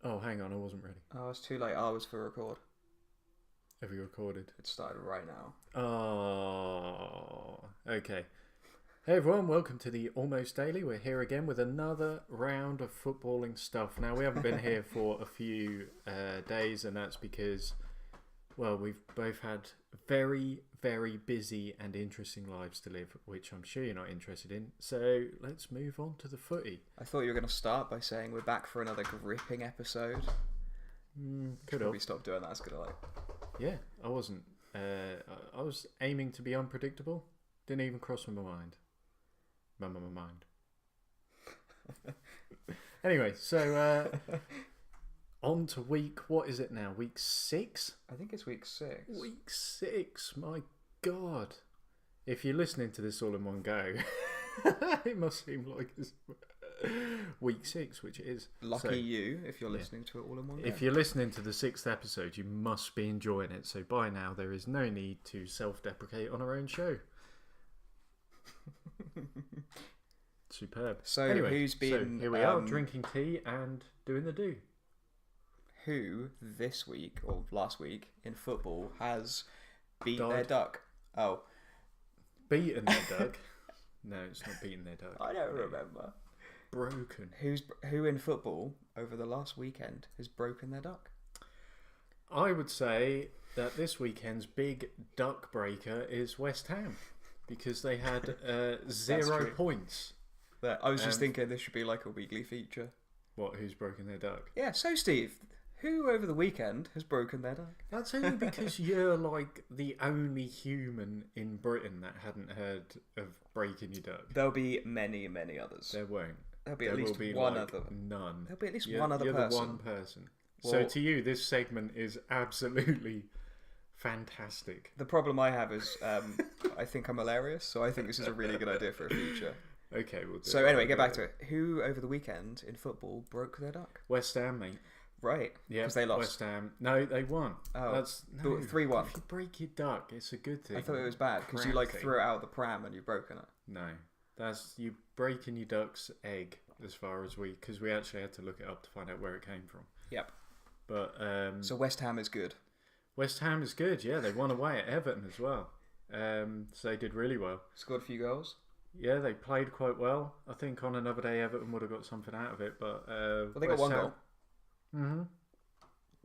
Oh, hang on, I wasn't ready. Oh, it's too late hours for record. Have you recorded? It started right now. Oh, okay. Hey everyone, welcome to the Almost Daily. We're here again with another round of footballing stuff. Now, we haven't been here for a few days, and that's because, well, we've both had very, very busy and interesting lives to live, which I'm sure you're not interested in. So let's move on to the footy. I thought you were going to start by saying we're back for another gripping episode. Could Probably have. stop doing that. It's gonna Yeah, I wasn't. I was aiming to be unpredictable. Didn't even cross my mind. My mind. Anyway, so on to what is it now? Week 6? I think it's week 6. Week 6, my God. If you're listening to this all in one go, it must seem like it's week 6, which it is. Lucky So, you if you're listening to it all in one go. if you're listening to the 6th episode, you must be enjoying it. So by now, there is no need to self-deprecate on our own show. Superb. So Anyway, who's been? so here we are, drinking tea and doing the do. Who this week or last week in football has beat their Died. duck? Oh, Beaten their duck. No, it's not beaten their duck. I don't remember. Broken. Who in football over the last weekend has broken their duck? I would say that this weekend's big duck breaker is West Ham, because they had 0 true. points. I was just thinking this should be like a weekly feature. What? Who's broken their duck? Yeah. So Steve, who over the weekend has broken their duck? That's only because you're like the only human in Britain that hadn't heard of breaking your duck. There'll be many, many others. There won't. There'll be There at least will be one like other. none. There'll be at least You're, one other you're person. the one person. So Well- to you, this segment is absolutely fantastic. The problem I have is I think I'm hilarious, so I think this is a really good idea for a feature. Okay, we'll do So it. anyway, get back to it. Who over the weekend in football broke their duck? West Ham, mate. Right. Yeah, Because they lost. West Ham. No, they won. Oh, That's but no, 3-1. If you break your duck, it's a good thing. I thought it was bad because you Crap like thing. threw it out of the pram and you've broken it. No, that's you breaking your duck's egg. As far as because we actually had to look it up to find out where it came from. Yep. But So West Ham is good. West Ham is good. Yeah, they won away at Everton as well. So they did really well. Scored a few goals. Yeah, they played quite well. I think on another day Everton would have got something out of it, but Well, they got one goal. Mm-hmm.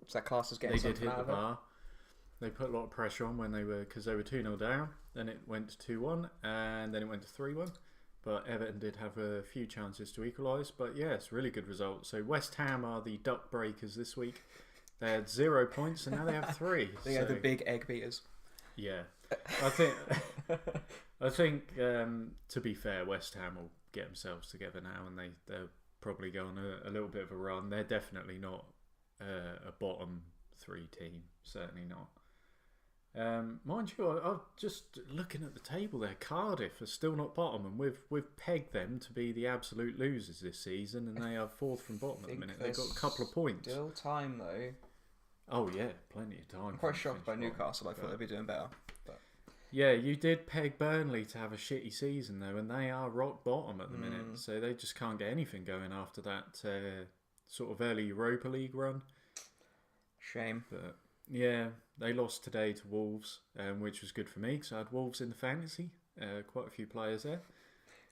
So that class is getting They did something hit out the of it. bar. They put a lot of pressure on when because they were 2-0 down. Then it went to 2-1, and then it went to 3-1. But Everton did have a few chances to equalise. But yeah, it's a really good result. So West Ham are the duck breakers this week. They had 0 points, and now they have 3. They are the big egg beaters. Yeah, I think to be fair, West Ham will get themselves together now, and they'll probably go on a little bit of a run. They're definitely not a bottom 3 team, certainly not. Mind you, I'm just looking at the table there. Cardiff are still not bottom, and we've pegged them to be the absolute losers this season, and they are 4th from bottom at the minute. They've got a couple of points. Still time though. Oh yeah, plenty of time. I'm for quite them to shocked by finish bottom. Newcastle. I thought they'd be doing better. But Yeah, you did peg Burnley to have a shitty season though, and they are rock bottom at the minute, so they just can't get anything going after that sort of early Europa League run. shame. But yeah, they lost today to Wolves, which was good for me because I had Wolves in the fantasy. Quite a few players there.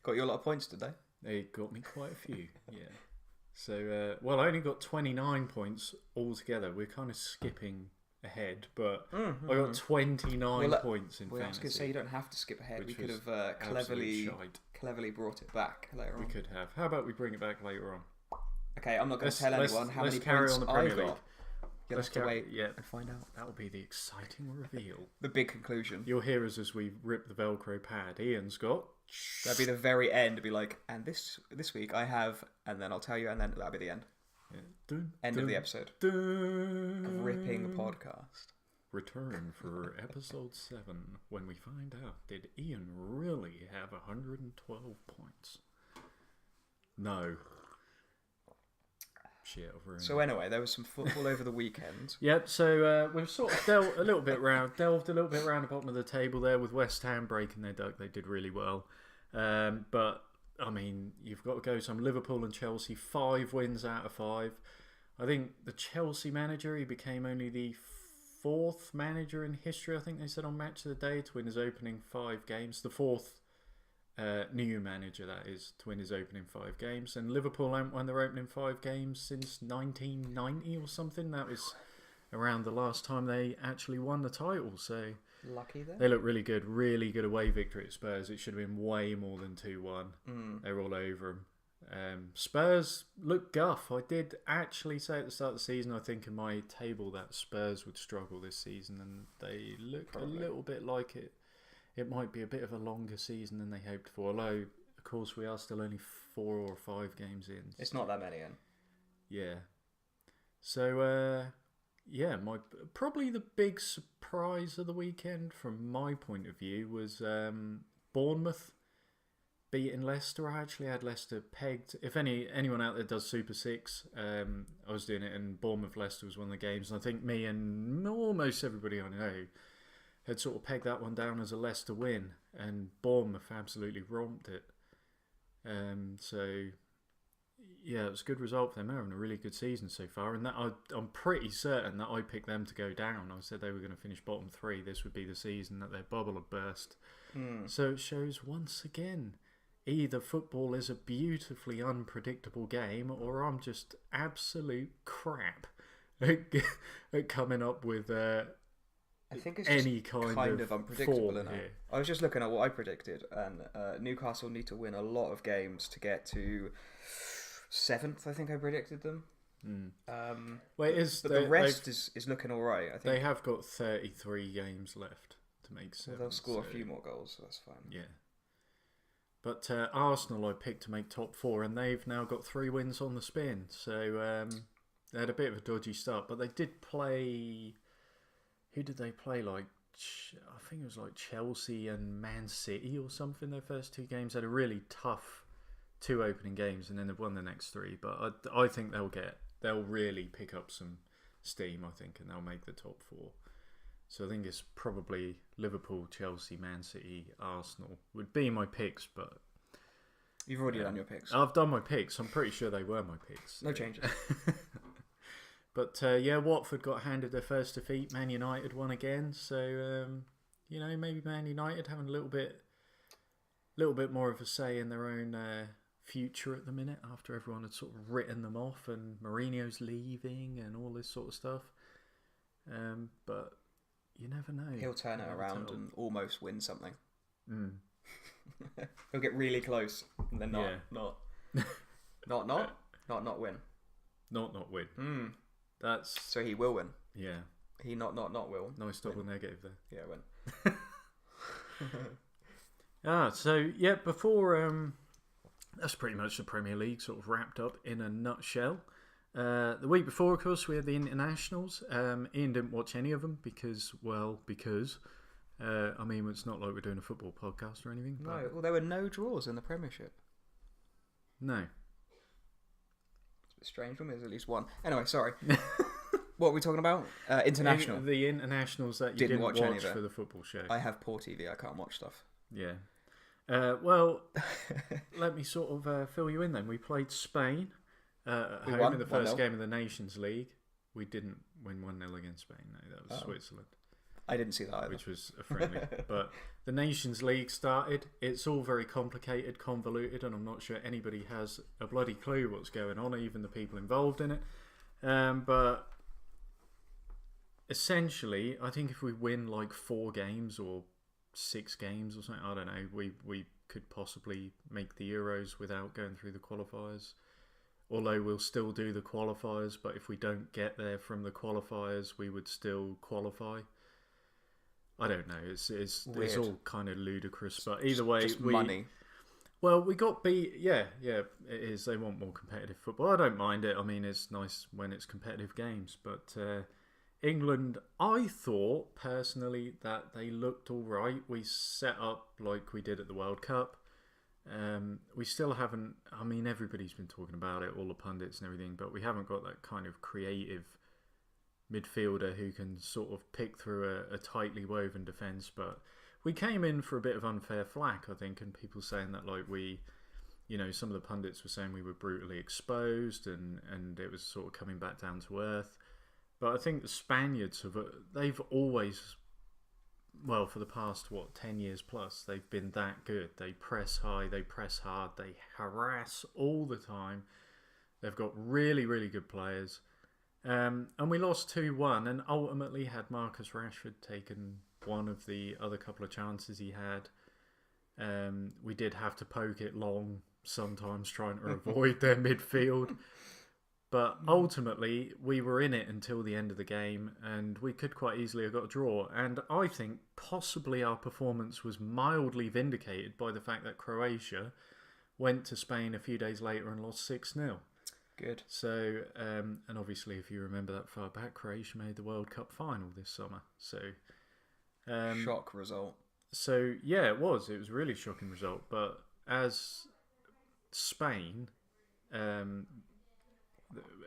Got you a lot of points today. They got me quite a few, yeah. So, I only got 29 points altogether. We're kind of skipping ahead, but I got 29 points in Well, I was fantasy. going to say you don't have to skip ahead. We which could was have absolute shite. cleverly brought it back later on. We could have. How about we bring it back later on? Okay, I'm not going to tell anyone how many carry points on the I Premier got. League. You'll have to wait Yeah, and find out. that will be the exciting reveal. The big conclusion. You'll hear us as we rip the Velcro pad. Ian's got. That'd be the very end. It'd be like, and this week I have, and then I'll tell you, and then that'll be the end. Yeah. Dun, End dun, of the episode. dun. Gripping podcast. Return for episode 7 when we find out, did Ian really have 112 points? No. Shit, I've ruined So anyway, there was some football over the weekend. Yep, so we've sort of delved a little bit around the bottom of the table there with West Ham breaking their duck. They did really well. But, I mean, you've got to go some Liverpool and Chelsea, 5 wins out of 5. I think the Chelsea manager, he became only the fourth manager in history, I think they said on Match of the Day, to win his opening 5 games. The fourth new manager, that is, to win his opening 5 games. And Liverpool haven't won their opening 5 games since 1990 or something. That was around the last time they actually won the title. So lucky then. they look really good away victory at Spurs. It should have been way more than 2-1. They were all over them. Spurs look guff. I did actually say at the start of the season, I think in my table, that Spurs would struggle this season, and they look a little bit like it. It might be a bit of a longer season than they hoped for. Although, of course, we are still only 4 or 5 games in. It's not that many in. Yeah. So, my probably the big surprise of the weekend, from my point of view, was Bournemouth beating Leicester. I actually had Leicester pegged. If anyone out there does Super 6, I was doing it, and Bournemouth-Leicester was one of the games. And I think me and almost everybody I know had sort of pegged that one down as a Leicester win, and Bournemouth absolutely romped it. So, yeah, it was a good result for them. They're having a really good season so far, and that I'm pretty certain that I picked them to go down. I said they were going to finish bottom 3. This would be the season that their bubble had burst. So it shows once again, either football is a beautifully unpredictable game, or I'm just absolute crap at coming up with I think it's any just kind of unpredictable enough. here. I was just looking at what I predicted, and Newcastle need to win a lot of games to get to 7th. I think I predicted them. Well, it is, but the rest is looking all right. I think they have got 33 games left to make 7. They'll score a few more goals, so that's fine. Yeah. But Arsenal I picked to make top 4, and they've now got 3 wins on the spin. So they had a bit of a dodgy start, but they did play. Who did they play? I think it was like Chelsea and Man City or something. Their first 2 games had a really tough 2 opening games, and then they've won the next 3. But I think they'll really pick up some steam. I think, and they'll make the top 4. So I think it's probably Liverpool, Chelsea, Man City, Arsenal would be my picks. But you've already done your picks. I've done my picks. I'm pretty sure they were my picks. No changes. But Watford got handed their first defeat. Man United won again. So maybe Man United having a little bit more of a say in their own future at the minute, after everyone had sort of written them off and Mourinho's leaving and all this sort of stuff. But you never know. He'll turn it around and almost win something. Mm. He'll get really close and then not win. Not win. That's so he will win. Yeah. He not will. Nice double negative there. Yeah, win. So before that's pretty much the Premier League sort of wrapped up in a nutshell. The week before, of course, we had the internationals. Ian didn't watch any of them because it's not like we're doing a football podcast or anything. No, well, there were no draws in the Premiership. No. It's a bit strange one. There's at least one. Anyway, sorry. What are we talking about? International. The internationals that you didn't watch for the football show. I have poor TV. I can't watch stuff. Yeah. Well, let me sort of fill you in then. We played Spain at home in the first game of the Nations League. We didn't win 1-0 against Spain. No, that was Switzerland. I didn't see that either. Which was a friendly. But the Nations League started. It's all very complicated, convoluted, and I'm not sure anybody has a bloody clue what's going on, even the people involved in it. But essentially, I think if we win like 4 games or 6 games or something, I don't know, we could possibly make the Euros without going through the qualifiers. Although we'll still do the qualifiers, but if we don't get there from the qualifiers, we would still qualify. I don't know. It's all kind of ludicrous, but either way, just money. Well, we got beat. Yeah, it is. They want more competitive football. I don't mind it. I mean, it's nice when it's competitive games, but England, I thought personally that they looked all right. We set up like we did at the World Cup. We still haven't. I mean, everybody's been talking about it, all the pundits and everything, but we haven't got that kind of creative midfielder who can sort of pick through a tightly woven defence. But we came in for a bit of unfair flack, I think, and people saying that like we some of the pundits were saying we were brutally exposed and it was sort of coming back down to earth. But I think the Spaniards they've always, well, for the past 10 years plus, they've been that good. They press high, they press hard, they harass all the time. They've got really, really good players. And we lost 2-1, and ultimately, had Marcus Rashford taken one of the other couple of chances he had, we did have to poke it long sometimes, trying to avoid their midfield. But ultimately, we were in it until the end of the game, and we could quite easily have got a draw. And I think possibly our performance was mildly vindicated by the fact that Croatia went to Spain a few days later and lost 6-0. Good. So, and obviously, if you remember that far back, Croatia made the World Cup final this summer. So, shock result. So, yeah, it was. It was a really shocking result. But as Spain,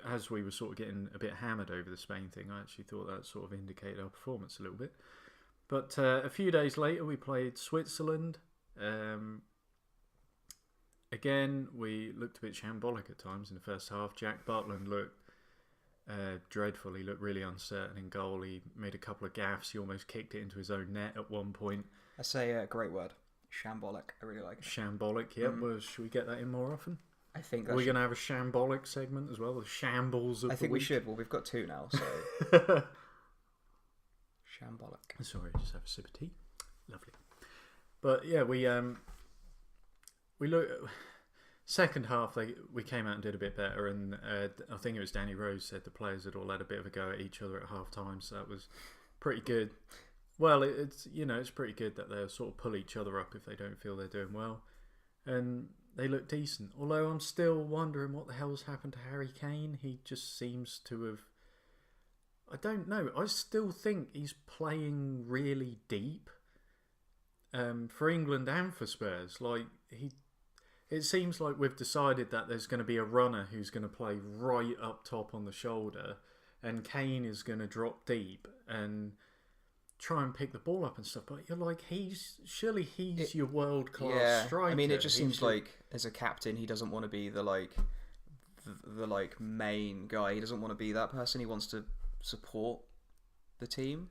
as we were sort of getting a bit hammered over the Spain thing, I actually thought that sort of indicated our performance a little bit. But a few days later, we played Switzerland. Again, we looked a bit shambolic at times in the first half. Jack Butland looked dreadful. He looked really uncertain in goal. He made a couple of gaffes. He almost kicked it into his own net at one point. That's a great word. Shambolic. I really like it. Shambolic, yeah. Well, should we get that in more often? I think we're going to have a shambolic segment as well. The shambles of the week. I think we should. Well, we've got 2 now, so... Shambolic. Sorry, just have a sip of tea. Lovely. But yeah, we look. Second half, we came out and did a bit better, and I think it was Danny Rose said the players had all had a bit of a go at each other at half time, so that was pretty good. Well, it's pretty good that they'll sort of pull each other up if they don't feel they're doing well, and they look decent. Although I'm still wondering what the hell's happened to Harry Kane. He just seems to have. I don't know. I still think he's playing really deep. For England and for Spurs, it seems like we've decided that there's going to be a runner who's going to play right up top on the shoulder, and Kane is going to drop deep and try and pick the ball up and stuff. But you're like, he's your world class striker. I mean, it just seems like as a captain, he doesn't want to be the main guy. He doesn't want to be that person. He wants to support the team.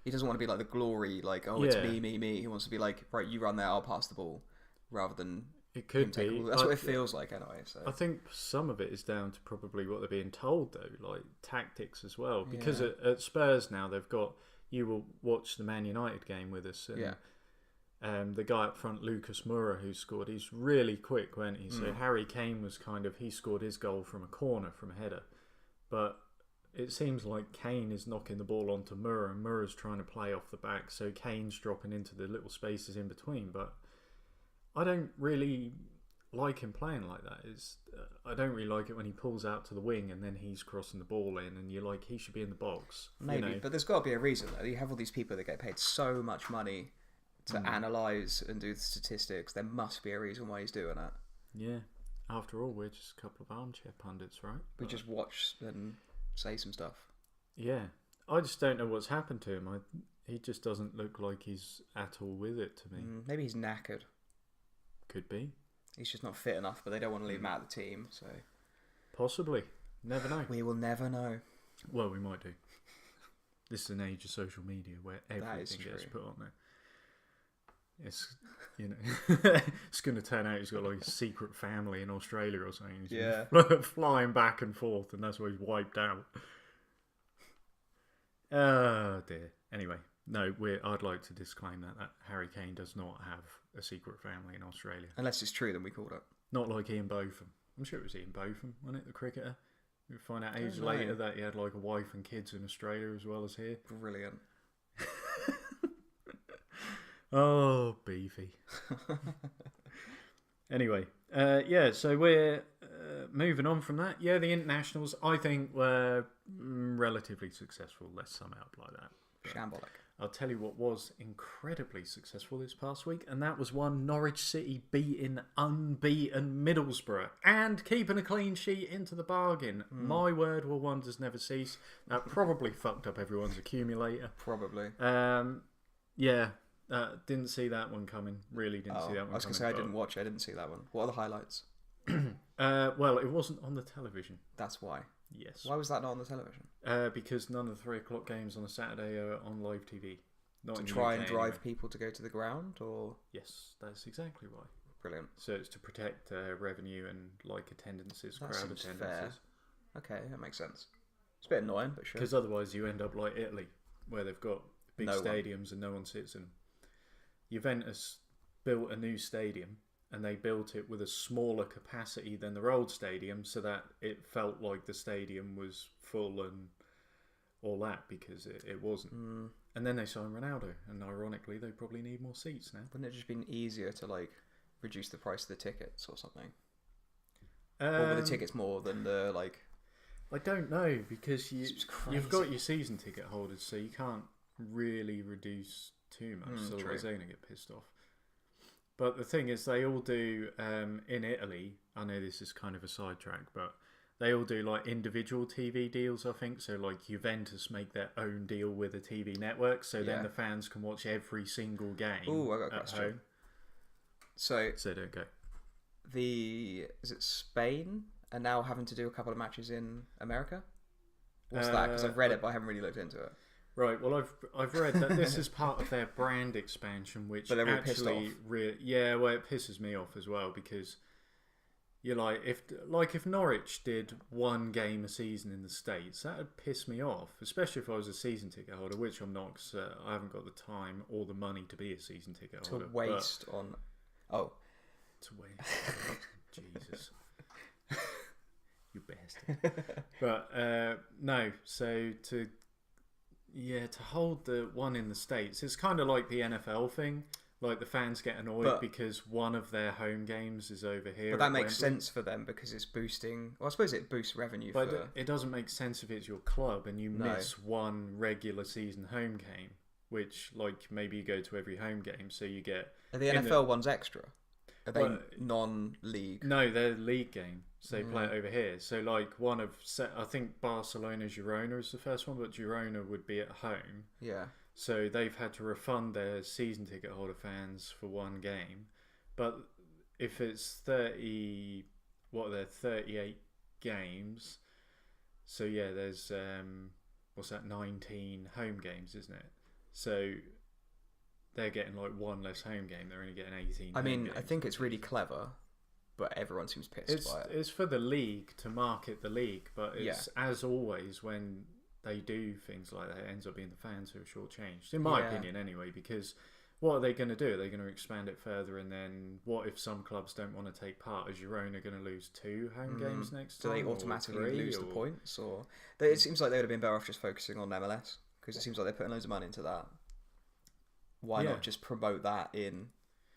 He doesn't want to be like the glory, it's me. He wants to be like, right, you run there, I'll pass the ball, rather than it could be. That's what it feels like anyway. So I think some of it is down to probably what they're being told, though, like tactics as well. Because at Spurs now, they've got, you will watch the Man United game with us, and the guy up front, Lucas Moura, who scored, he's really quick, wasn't he? So Harry Kane was he scored his goal from a corner, from a header, but it seems like Kane is knocking the ball onto Moura, and Moura's trying to play off the back, so Kane's dropping into the little spaces in between. But I don't really like him playing like that. I don't really like it when he pulls out to the wing and then he's crossing the ball in, and you're like, he should be in the box. Maybe, but there's got to be a reason, though. You have all these people that get paid so much money to analyse and do the statistics. There must be a reason why he's doing it. Yeah. After all, we're just a couple of armchair pundits, right? We just watch and say some stuff. Yeah. I just don't know what's happened to him. He just doesn't look like he's at all with it to me. Maybe he's knackered. Could be. He's just not fit enough, but they don't want to leave him out of the team, so... Possibly. Never know. We will never know. Well, we might do. This is an age of social media where everything gets put on there. It's, it's going to turn out he's got like a secret family in Australia or something. He's flying back and forth, and that's why he's wiped out. Oh dear. Anyway, no, I'd like to disclaim that Harry Kane does not have a secret family in Australia. Unless it's true, then we called it. Not like Ian Botham. I'm sure it was Ian Botham, wasn't it, the cricketer? We find out ages later that he had like a wife and kids in Australia as well as here. Brilliant. Oh, beefy. Anyway, so we're moving on from that. Yeah, the internationals, I think, were relatively successful. Let's sum it up like that. Shambolic. I'll tell you what was incredibly successful this past week, and that was one Norwich City beating unbeaten Middlesbrough and keeping a clean sheet into the bargain. My word, will wonders never cease. That probably fucked up everyone's accumulator. Probably. Yeah. Didn't see that one coming. Really didn't see that one coming. I was going to say, I didn't watch it. I didn't see that one. What are the highlights? Well, it wasn't on the television. That's why. Yes. Why was that not on the television? Because none of the 3:00 games on a Saturday are on live TV. Not To in the try UK and drive anyway. people to go to the ground, or Yes, that's exactly why. brilliant. So it's to protect revenue and like attendances, That crowd seems fair. attendances. Okay, that makes sense. It's a bit annoying, but sure. Because otherwise you end up like Italy, where they've got big No one. stadiums and no one sits in them. Juventus built a new stadium, and they built it with a smaller capacity than their old stadium, so that it felt like the stadium was full and all that, because it wasn't. And then they signed Ronaldo, and ironically, they probably need more seats now. Wouldn't it just been easier to like reduce the price of the tickets or something? Or were the tickets more than the like? I don't know, because It's you've crazy. got your season ticket holders, so you can't really reduce too much, true. otherwise they're going to get pissed off. But the thing is, they all do, in Italy, I know this is kind of a sidetrack, but they all do like individual TV deals, I think. So like Juventus make their own deal with a TV network, so then Yeah. the fans can watch every single game Ooh, I got a at question. home. So So don't go. is it Spain are now having to do a couple of matches in America? What's that? Because I've read it, but I haven't really looked into it. Right. Well, I've read that this is part of their brand expansion, which But they're all pissed actually, off. well, it pisses me off as well, because you're like, if Norwich did one game a season in the States, that would piss me off, especially if I was a season ticket holder, which I'm not, because I haven't got the time or the money to be a season ticket To holder. waste on. Oh, To waste. Jesus. You bastard. But no, so to hold the one in the States, it's kind of like the NFL thing. Like the fans get annoyed because one of their home games is over here. but that at makes Wembley. sense for them because it's boosting. Well, I suppose it boosts revenue. But for... it doesn't make sense if it's your club and you No. miss one regular season home game, which like maybe you go to every home game, so you get. Are the in NFL ones extra? Are they Well, non-league? No, they're league game, so they play it over here. So like I think Barcelona Girona is the first one, but Girona would be at home. Yeah. So they've had to refund their season ticket holder fans for one game. But if it's 38 games. So yeah, there's 19 home games, isn't it? So they're getting like one less home game. They're only getting 18. I mean, home I games. think it's really clever, but everyone seems pissed by it. It's for the league to market the league, but it's as always when they do things like that, it ends up being the fans who are shortchanged, in my opinion, anyway. Because what are they going to do? Are they going to expand it further? And then what if some clubs don't want to take part? Is Girona going to lose 2 home games next Do time? they or automatically 3, lose the or- points, or it seems like they would have been better off just focusing on MLS because it seems like they're putting loads of money into that. Why not just promote that in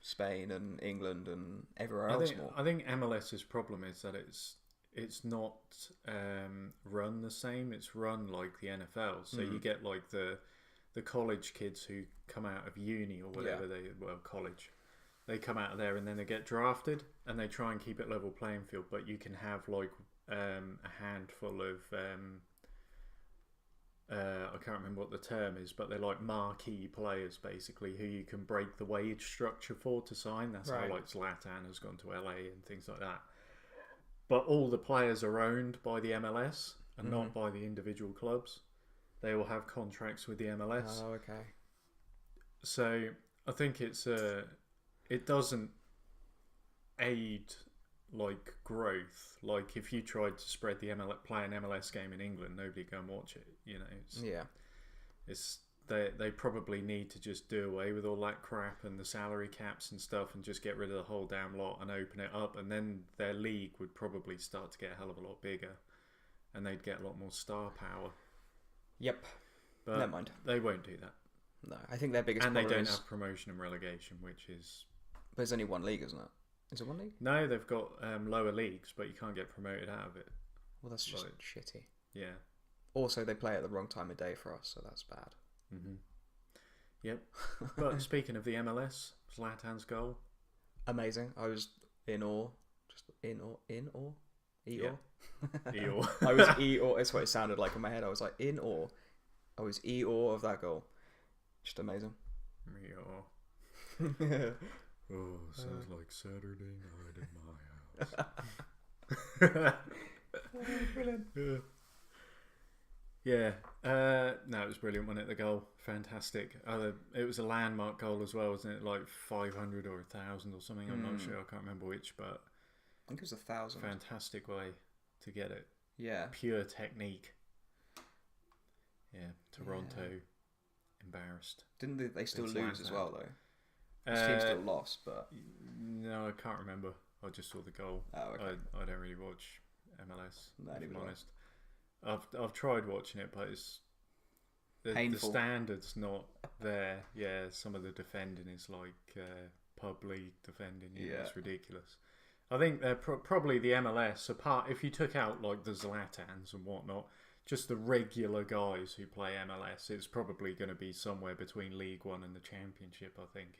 Spain and England and everywhere else more? I think MLS's problem is that it's not run the same. It's run like the NFL. So you get like the college kids who come out of uni or whatever college. They come out of there and then they get drafted and they try and keep it level playing field. But you can have like a handful of I can't remember what the term is, but they're like marquee players basically who you can break the wage structure for to sign. That's how like Zlatan has gone to LA and things like that. But all the players are owned by the MLS and not by the individual clubs. They all have contracts with the MLS. Oh, okay. So I think it doesn't aid like growth. Like if you tried to spread the play an MLS game in England, nobody go and watch it. You know, they probably need to just do away with all that crap and the salary caps and stuff, and just get rid of the whole damn lot and open it up, and then their league would probably start to get a hell of a lot bigger, and they'd get a lot more star power. Yep. But Never mind. they won't do that, No, I think their biggest and they problem don't is have promotion and relegation, which is. there's only one league, isn't it? Is it one league? No, they've got lower leagues, but you can't get promoted out of it. Well, that's just Right. shitty. Yeah. Also, they play at the wrong time of day for us, so that's bad. Mm-hmm. Yep. But speaking of the MLS, Zlatan's goal. Amazing. I was in awe. Just in awe. Yeah. Eeyore. I was awe. That's what it sounded like in my head. I was like in awe. I was awe of that goal. Just amazing. Oh, sounds like Saturday night in my house. Brilliant. Yeah. No, it was brilliant, wasn't it? The goal, fantastic. It was a landmark goal as well, wasn't it? Like 500 or 1,000 or something. I'm not sure. I can't remember which, but I think it was 1,000. Fantastic way to get it. Yeah. Pure technique. Yeah. Toronto, embarrassed. Didn't they still It's lose like as that. well though? This team still lost, but No, I can't remember. I just saw the goal. oh, okay. I don't really watch MLS. No, if neither I'm do I. honest. I've tried watching it, but it's the Painful. standard's not there. Yeah, some of the defending is like pub league defending. Yeah. It's ridiculous. I think they're probably the MLS. Apart if you took out like the Zlatans and whatnot, just the regular guys who play MLS, it's probably going to be somewhere between League One and the Championship. I think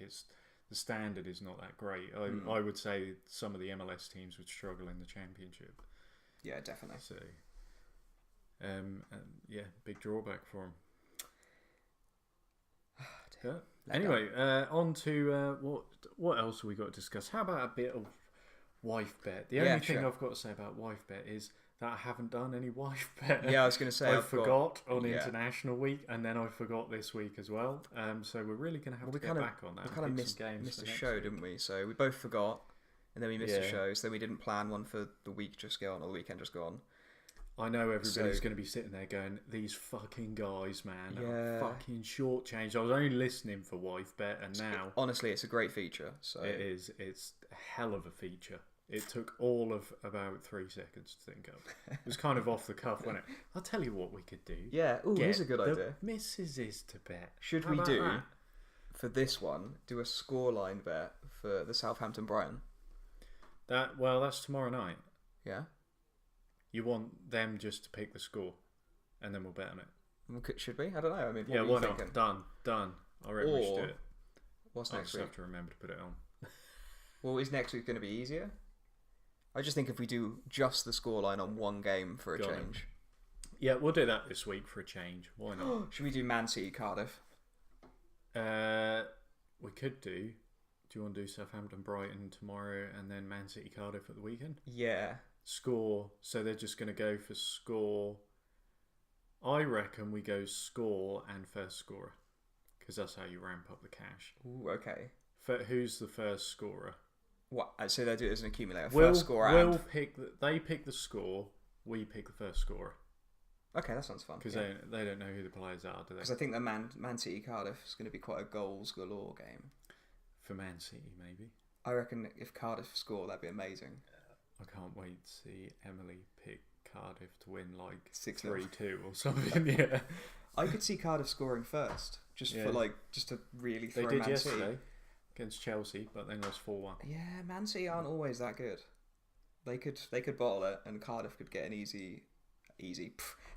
the standard is not that great. I would say some of the MLS teams would struggle in the Championship. Yeah, definitely. So, yeah, big drawback for them. Yeah. Anyway, on to what else have we got to discuss? How about a bit of wife bet? The only thing sure. I've got to say about wife bet is that I haven't done any wife bet. Yeah, I was going to say I I've forgot got, on yeah. International Week, and then I forgot this week as well. So we're really going to have to get back on that. We kind of missed a show, didn't we? So we both forgot, and then we missed a show. So then we didn't plan one for the week just gone or the weekend just gone. I know everybody's going to be sitting there going, "These fucking guys, man, are fucking shortchanged." I was only listening for wife bet, and now Honestly, it's a great feature. So it is. It's a hell of a feature. It took all of about 3 seconds to think of. It was kind of off the cuff, wasn't it? I'll tell you what we could do. Yeah, here's a good the idea. Misses to bet. Should How we about do that? for this one? Do a scoreline bet for the Southampton Brighton. That? Well, that's tomorrow night. Yeah. You want them just to pick the score, and then we'll bet on it. Should we? I don't know. I mean, Yeah, what why are you not? thinking? Done. I reckon we should do it. What's I'll next just week? have to remember to put it on. Well, is next week going to be easier? I just think if we do just the scoreline on one game for a Got it. change. Yeah, we'll do that this week for a change. Why not? Should we do Man City Cardiff? We could do. Do you want to do Southampton Brighton tomorrow and then Man City Cardiff at the weekend? Yeah. Score. So they're just going to go for score. I reckon we go score and first scorer, because that's how you ramp up the cash. Ooh, okay. Who's the first scorer? What? So they do it as an accumulator. We'll First scorer and... They pick the score. We pick the first scorer. Okay, that sounds fun. Because they don't know who the players are, do they? Because I think the Man City Cardiff is going to be quite a goals galore game. For Man City, maybe. I reckon if Cardiff score, that'd be amazing. I can't wait to see Emily pick Cardiff to win like 6-0. 3-2 or something. Yeah, I could see Cardiff scoring first, just to really they throw did Man yesterday City. against Chelsea, but then lost 4-1. Yeah, Man City aren't always that good. They could bottle it, and Cardiff could get an easy.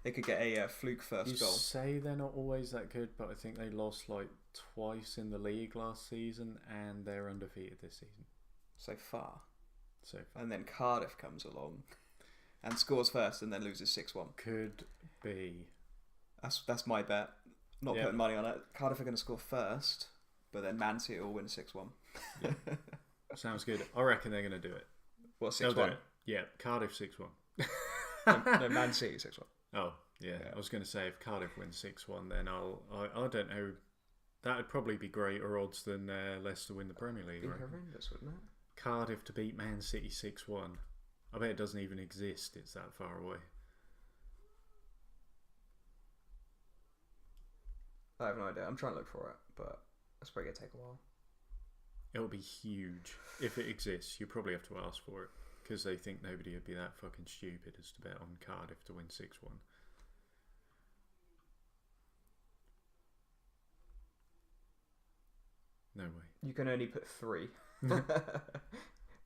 They could get a fluke first goal. You say they're not always that good, but I think they lost like twice in the league last season, and they're undefeated this season So far. so far. And then Cardiff comes along and scores first, and then loses 6-1. Could be. That's my bet. Not Yeah. putting money on it. Cardiff are going to score first, but then Man City will win 6-1. Sounds good. I reckon they're going to do it. What, They'll do 6-1? it. Yeah, Cardiff 6-1. No, Man City 6-1. Oh, yeah. I was going to say if Cardiff wins 6-1, then I don't know. That would probably be greater odds than Leicester win the Premier League. Be I reckon. horrendous, wouldn't it? Cardiff to beat Man City 6-1. I bet it doesn't even exist. It's that far away. I have no idea. I'm trying to look for it, but that's probably going to take a while. It'll be huge. If it exists, you probably have to ask for it, because they think nobody would be that fucking stupid as to bet on Cardiff to win 6-1. No way. You can only put 3.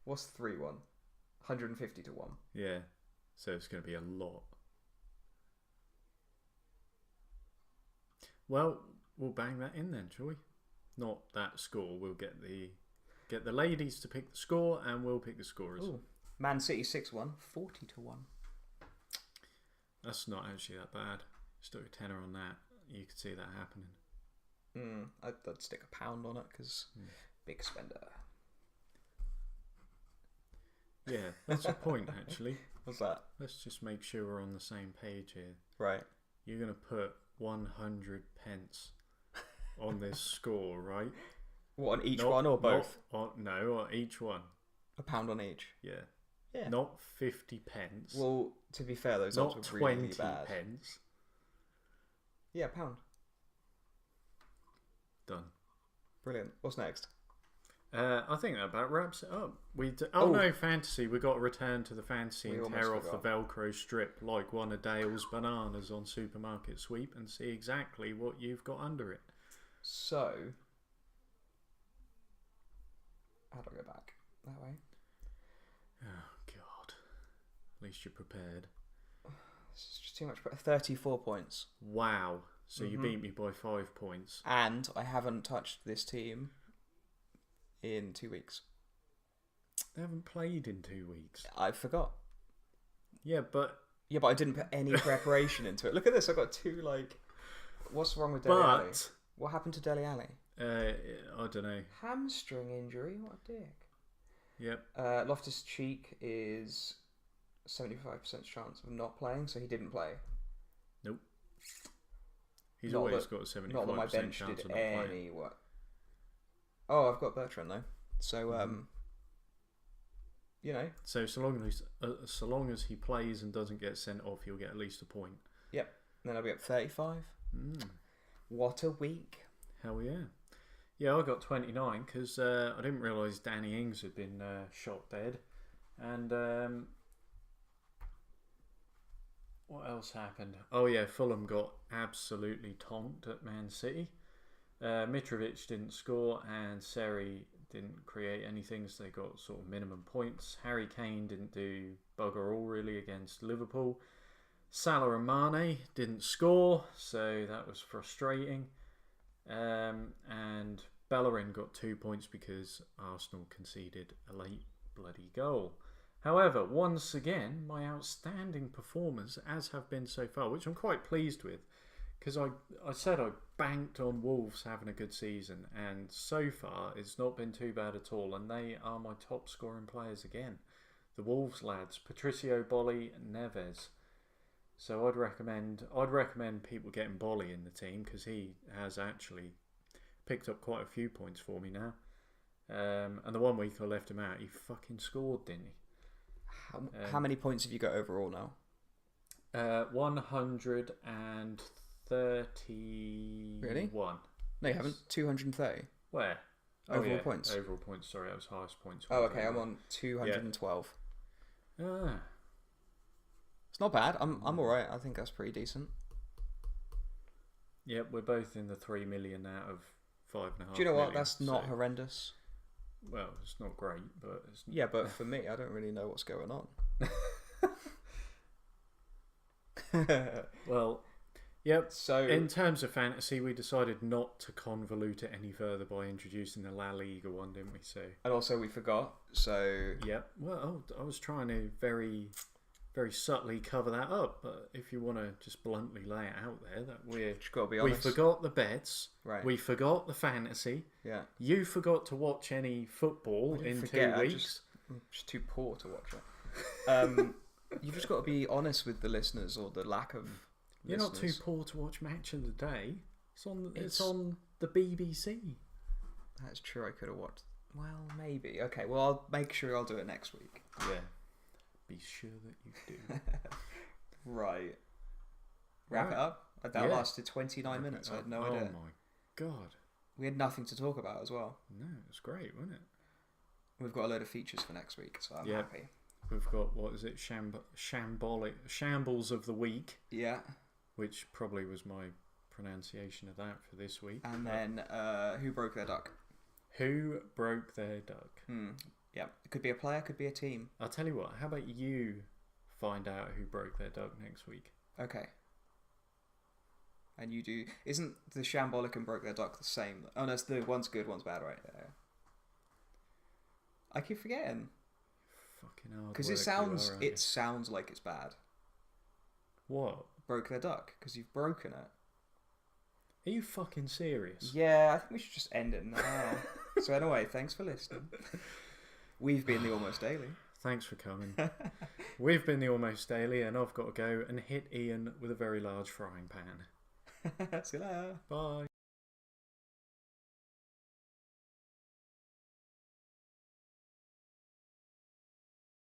What's 3-1? 150 to 1. Yeah. So it's going to be a lot. Well, we'll bang that in then, shall we? Not that score. We'll get the ladies to pick the score, and we'll pick the scorers. Ooh. Man City 6-1, 40 to 1. That's not actually that bad. Stick a tenner on that. You could see that happening. I'd stick £1 on it because Big spender. Yeah, that's a point actually. What's that? Let's just make sure we're on the same page here. Right. You're going to put 100 pence on this score, right? What, on each one or both? No, on each one. £1 on each. Yeah. Yeah. Not 50 pence. Well, to be fair, those not odds were 20 really bad. pence. Yeah, £1. Done. Brilliant. What's next? I think that about wraps it up. Oh. No, fantasy. We got to return to the fantasy We and almost tear off forgot. the Velcro strip like one of Dale's bananas on Supermarket Sweep and see exactly what you've got under it. So, how do I go back? That way? Oh, God. At least you're prepared. This is just too much. 34 points. Wow. So you beat me by 5 points. And I haven't touched this team in 2 weeks. They haven't played in 2 weeks. I forgot. Yeah, but Yeah, but I didn't put any preparation into it. Look at this. I got two, what's wrong with Dele Alli? What happened to Dele Alli? I don't know. Hamstring injury? What a dick. Yep. Loftus-Cheek is 75% chance of not playing, so he didn't play. Nope. He's Not always that- got a 75% Not that my bench chance did of not playing. any work. Oh, I've got Bertrand though. So, So long as he plays and doesn't get sent off, he'll get at least a point. Yep. Then I'll be up 35. What a week. Hell yeah. Yeah, I got 29 because I didn't realise Danny Ings had been shot dead. And what else happened? Oh yeah, Fulham got absolutely tonked at Man City. Mitrovic didn't score and Seri didn't create anything, so they got sort of minimum points. Harry Kane didn't do bugger all really against Liverpool. Salah and Mane didn't score, so that was frustrating. And Bellerin got 2 points because Arsenal conceded a late bloody goal. However, once again, my outstanding performers, as have been so far, which I'm quite pleased with, because I said I banked on Wolves having a good season, and so far it's not been too bad at all, and they are my top scoring players again. The Wolves lads, Patricio, Bolly, and Neves. So I'd recommend people getting Bolly in the team because he has actually picked up quite a few points for me now. And the 1 week I left him out, he fucking scored, didn't he? How many points have you got overall now? 131. Really? No, you haven't. 230 Where? overall points. Overall points. Sorry, that was highest points. Oh, okay. I'm on 212. Ah. It's not bad. I'm all right. I think that's pretty decent. Yep, we're both in the 3 million out of 5.5. Do you know what? million, That's not so- horrendous. Well, it's not great, but it's Yeah, but for me, I don't really know what's going on. well. Yep. So In terms of fantasy, we decided not to convolute it any further by introducing the La Liga one, didn't we? So. and also we forgot. So Yep. Well, I was trying to very, very subtly cover that up, but if you want to just bluntly lay it out there, that just gotta be we honest. forgot the bets, Right. we forgot the fantasy, Yeah. you forgot to watch any football I didn't in forget, 2 I weeks. I'm just too poor to watch it. You've just got to be honest with the listeners or the lack of. You're not too listeners. poor to watch Match of the Day. It's on It's- on the BBC. That's true. I could have watched. Well, maybe. Okay. Well, I'll make sure I'll do it next week. Yeah. Be sure that you do. Right. Wrap Right. it up. That Yeah. lasted 29 minutes. I had no idea. Oh my god. We had nothing to talk about as well. No, it's great, wasn't it? We've got a load of features for next week, so I'm Yeah. happy. We've got, what is it, Shambles of the Week, Yeah. which probably was my pronunciation of that for this week. And then who broke their duck? Who broke their duck? Yeah. It could be a player, could be a team. I'll tell you what, how about you find out who broke their duck next week? Okay. And you do. Isn't the Shambolic and broke their duck the same? Oh no, it's the one's good, one's bad, right? Yeah. I keep forgetting Fucking hard because work it sounds you are, aren't you? sounds like it's bad. What? Broke their duck because you've broken it. Are you fucking serious? Yeah, I think we should just end it now. So anyway, thanks for listening. We've been the Almost Daily. Thanks for coming. We've been the Almost Daily, and I've got to go and hit Ian with a very large frying pan. See you later. Bye.